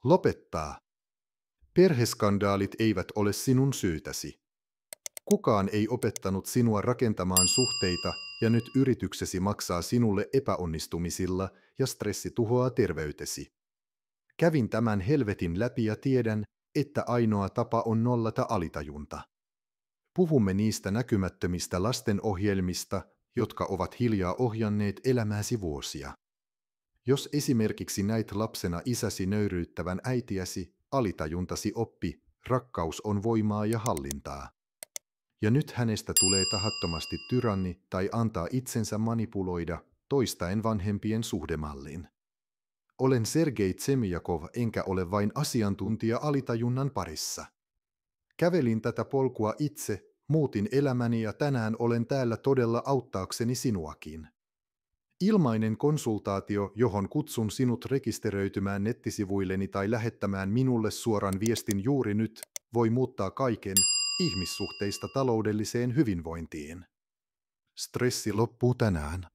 Lopettaa. Perheskandaalit eivät ole sinun syytäsi. Kukaan ei opettanut sinua rakentamaan suhteita, ja nyt yrityksesi maksaa sinulle epäonnistumisilla ja stressi tuhoaa terveytesi. Kävin tämän helvetin läpi ja tiedän, että ainoa tapa on nollata alitajunta. Puhumme niistä näkymättömistä lastenohjelmista, jotka ovat hiljaa ohjanneet elämääsi vuosia. Jos esimerkiksi näit lapsena isäsi nöyryyttävän äitiäsi, alitajuntasi oppi, rakkaus on voimaa ja hallintaa. Ja nyt hänestä tulee tahattomasti tyranni tai antaa itsensä manipuloida, toistaen vanhempien suhdemallin. Olen Sergei Tsemijakov enkä ole vain asiantuntija alitajunnan parissa. Kävelin tätä polkua itse, muutin elämäni ja tänään olen täällä todella auttaakseni sinuakin. Ilmainen konsultaatio, johon kutsun sinut rekisteröitymään nettisivuilleni tai lähettämään minulle suoran viestin juuri nyt, voi muuttaa kaiken ihmissuhteista taloudelliseen hyvinvointiin. Stressi loppuu tänään.